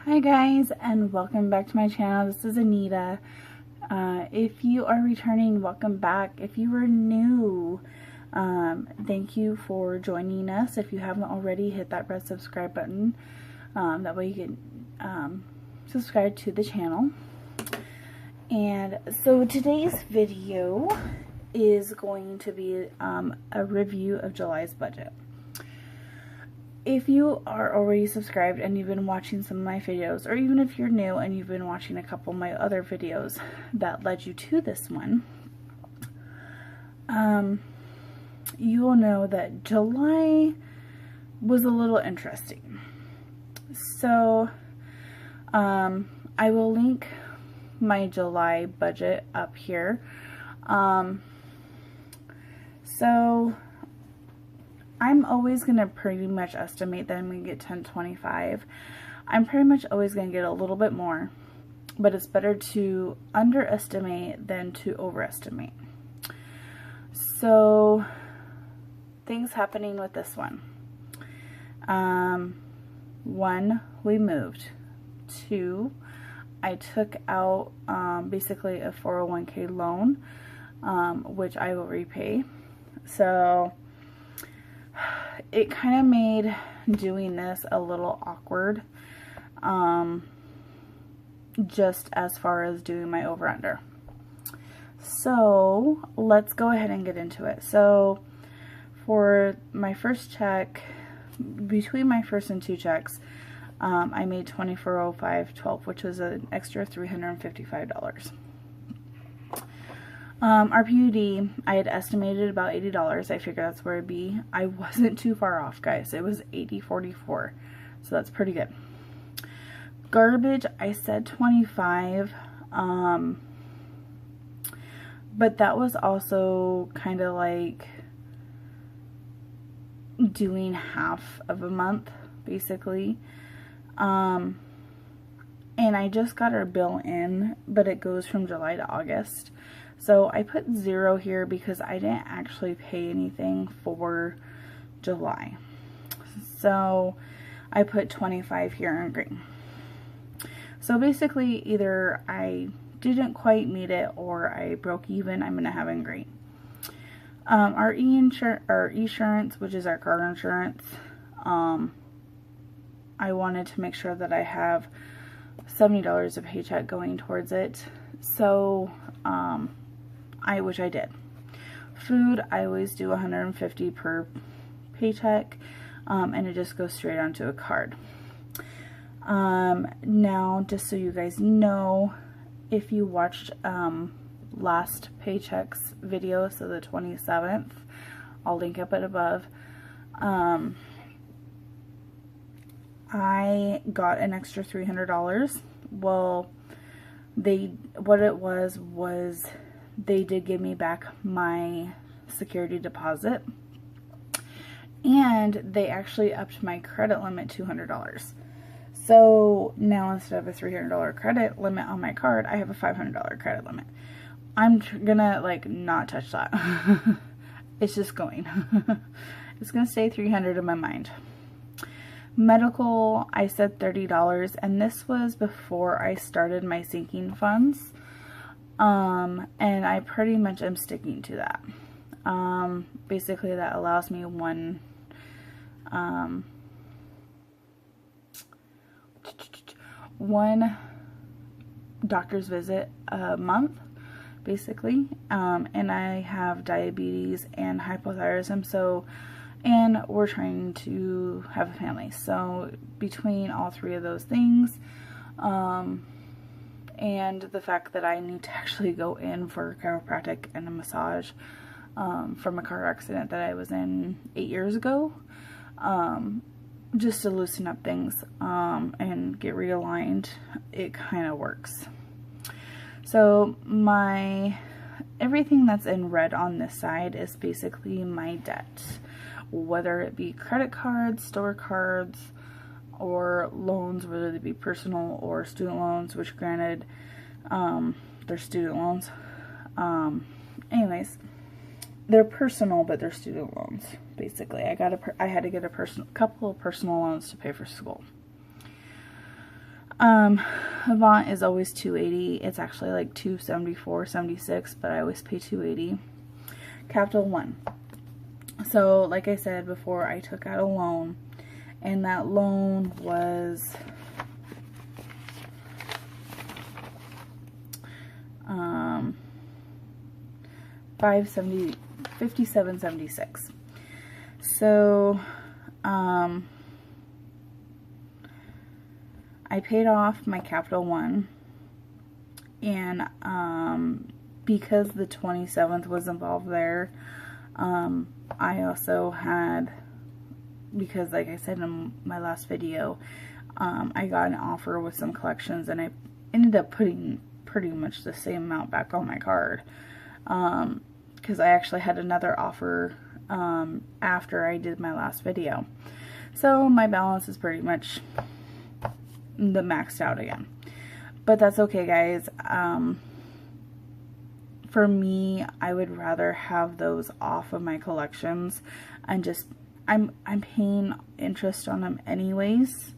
Hi guys, and welcome back to my channel. This is Anita. If you are returning, welcome back. If you are new, thank you for joining us. If you haven't already, hit that red subscribe button. That way you can subscribe to the channel. And so today's video is going to be a review of July's budget. If you are already subscribed and you've been watching some of my videos, or even if you're new and you've been watching a couple of my other videos that led you to this one, you will know that July was a little interesting. So, I will link my July budget up here. I'm always going to pretty much estimate that I'm going to get $10.25. I'm pretty much always going to get a little bit more, but it's better to underestimate than to overestimate. So, things happening with this one. 1, we moved. 2, I took out basically a 401k loan, which I will repay. So, it kind of made doing this a little awkward, just as far as doing my over-under. So let's go ahead and get into it. So for my first check, between my first and 2 checks, I made $24.05.12, which was an extra $355. Our PUD, I had estimated about $80. I figured that's where it'd be. I wasn't too far off, guys. It was $80.44, so that's pretty good. Garbage, I said $25, but that was also kind of like doing half of a month, basically. And I just got our bill in, but it goes from July to August. So I put 0 here because I didn't actually pay anything for July. So I put 25 here in green. So basically either I didn't quite meet it or I broke even. I'm going to have in green. Our insurance, which is our car insurance, I wanted to make sure that I have $70 a paycheck going towards it. So, which I did. Food, I always do $150 per paycheck, and it just goes straight onto a card. Now, just so you guys know, if you watched last paycheck's video, so the 27th, I'll link up it above, I got an extra $300. Well, what it was they did give me back my security deposit, and they actually upped my credit limit $200. So now instead of a $300 credit limit on my card, I have a $500 credit limit. I'm gonna not touch that. It's just going. It's gonna stay $300 in my mind. Medical, I said $30, and this was before I started my sinking funds. And I pretty much am sticking to that. Basically that allows me one doctor's visit a month, basically. And I have diabetes and hypothyroidism, and we're trying to have a family. So between all 3 of those things, and the fact that I need to actually go in for chiropractic and a massage from a car accident that I was in 8 years ago, just to loosen up things and get realigned, it kind of works. So everything that's in red on this side is basically my debt, whether it be credit cards, store cards, or loans, whether they be personal or student loans, which granted, they're student loans. Anyways, they're personal, but they're student loans, basically. I had to get a couple of personal loans to pay for school. Avant is always $280. It's actually like $274, $76, but I always pay $280. Capital One. So, like I said before, I took out a loan, and that loan was $57.76. So, I paid off my Capital One, and because the 27th was involved there, I also had, because like I said in my last video, I got an offer with some collections, and I ended up putting pretty much the same amount back on my card, because I actually had another offer after I did my last video. So my balance is pretty much the maxed out again, but that's okay, guys. For me, I would rather have those off of my collections, and just I'm paying interest on them anyways,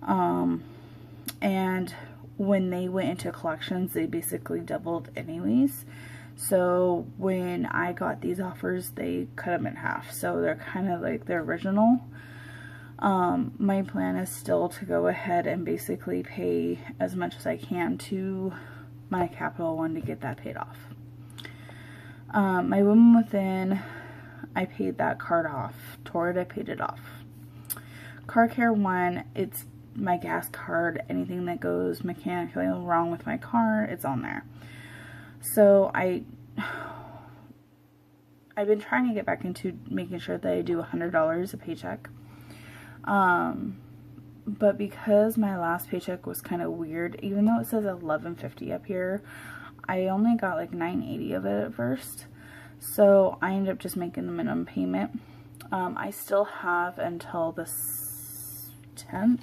and when they went into collections, they basically doubled anyways. So when I got these offers, they cut them in half, so they're kind of like the original. My plan is still to go ahead and basically pay as much as I can to my Capital One to get that paid off. My Women Within, I paid that card off. Torrid, I paid it off. Car Care One, it's my gas card. Anything that goes mechanically wrong with my car, it's on there. So I've been trying to get back into making sure that I do $100 a paycheck. But because my last paycheck was kind of weird, even though it says $11.50 up here, I only got like $9.80 of it at first. So I ended up just making the minimum payment. I still have until the 10th.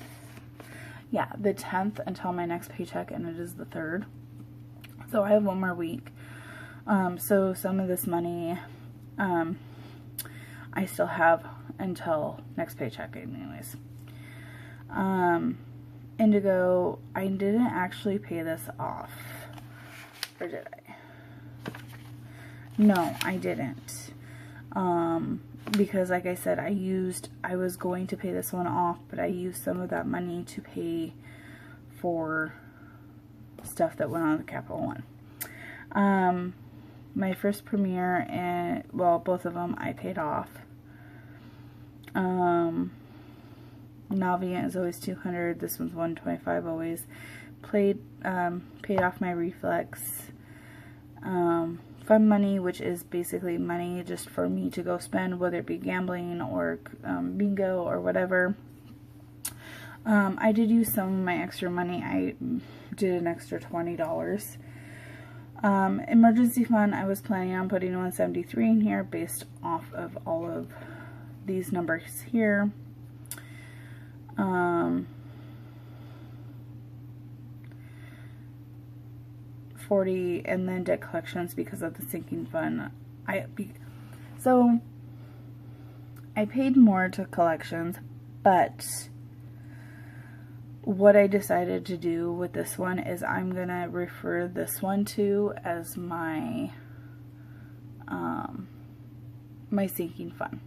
Yeah, the 10th until my next paycheck, and it is the 3rd. So I have one more week. So some of this money, I still have until next paycheck anyways. Indigo, I didn't actually pay this off. Or did I? No, I didn't. Because like I said, I was going to pay this one off, but I used some of that money to pay for stuff that went on the Capital One. My first premiere, and well, both of them I paid off. Navient is always $200. This one's $125 always. Paid off my Reflex. Fun money, which is basically money just for me to go spend, whether it be gambling or bingo or whatever. I did use some of my extra money. I did an extra $20. Emergency fund, I was planning on putting 173 in here based off of all of these numbers here. $40, and then debt collections because of the sinking fund. So I paid more to collections, but what I decided to do with this one is I'm gonna refer this one to as my my sinking fund.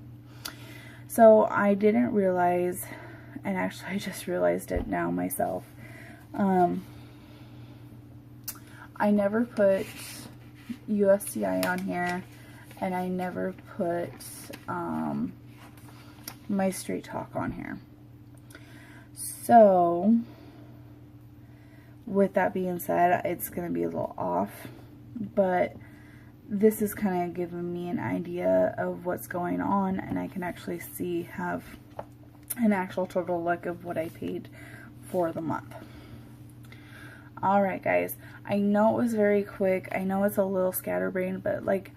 So I didn't realize, and actually I just realized it now myself, I never put USCI on here, and I never put my Straight Talk on here. So with that being said, it's going to be a little off, but this is kind of giving me an idea of what's going on, and I can actually have an actual total look of what I paid for the month. Alright guys, I know it was very quick. I know it's a little scatterbrained, but like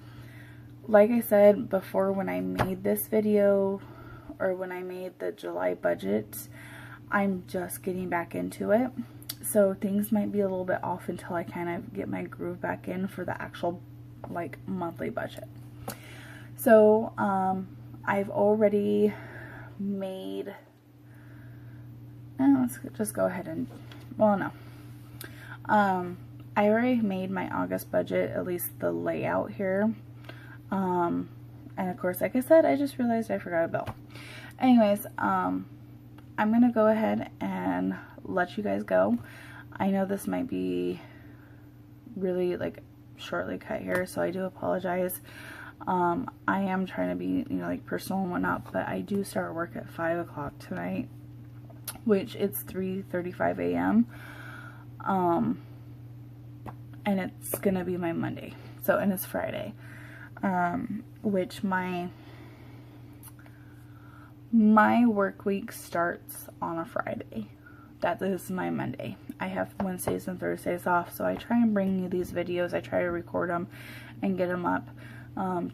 I said before, when I made this video, or when I made the July budget, I'm just getting back into it. So things might be a little bit off until I kind of get my groove back in for the actual like monthly budget. So I've already made, let's just go ahead and well, no. I already made my August budget, at least the layout here. And of course, like I said, I just realized I forgot a bill. Anyways, I'm going to go ahead and let you guys go. I know this might be really like shortly cut here, so I do apologize. I am trying to be, you know, like personal and whatnot, but I do start work at 5 o'clock tonight, which it's 3:35 a.m. And it's gonna be my Monday, so, and it's Friday, which my work week starts on a Friday. That is my Monday. I have Wednesdays and Thursdays off, so I try and bring you these videos. I try to record them and get them up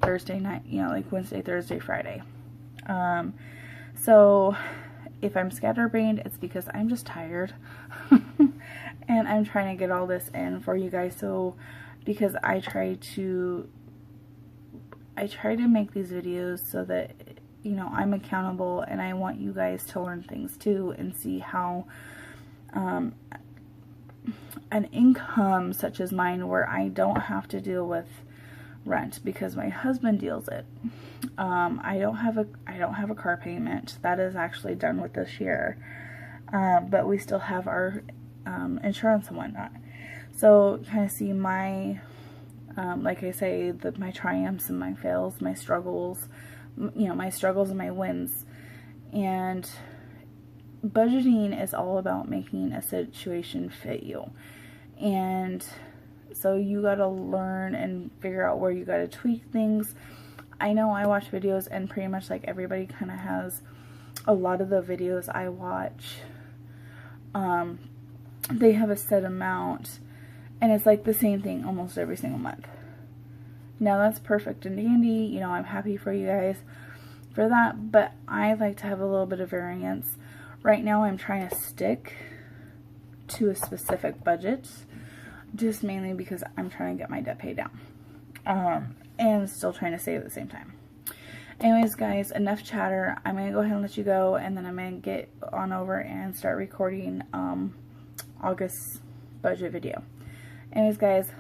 Thursday night, you know, like Wednesday, Thursday, Friday. So if I'm scatterbrained, it's because I'm just tired. And I'm trying to get all this in for you guys, so because I try to make these videos so that, you know, I'm accountable, and I want you guys to learn things too and see how an income such as mine, where I don't have to deal with rent because my husband deals it. I don't have a car payment. That is actually done with this year. But we still have our insurance and whatnot. So kind of see my, like I say, my triumphs and my fails, my struggles, you know, my struggles and my wins. And budgeting is all about making a situation fit you. And so you got to learn and figure out where you got to tweak things. I know I watch videos, and pretty much like everybody kind of has, a lot of the videos I watch, they have a set amount, and it's like the same thing almost every single month. Now that's perfect and dandy, you know, I'm happy for you guys for that, but I like to have a little bit of variance. Right now I'm trying to stick to a specific budget, just mainly because I'm trying to get my debt paid down, and still trying to save at the same time. Anyways, guys, enough chatter. I'm going to go ahead and let you go, and then I'm going to get on over and start recording August budget video. Anyways, guys,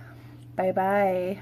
bye-bye.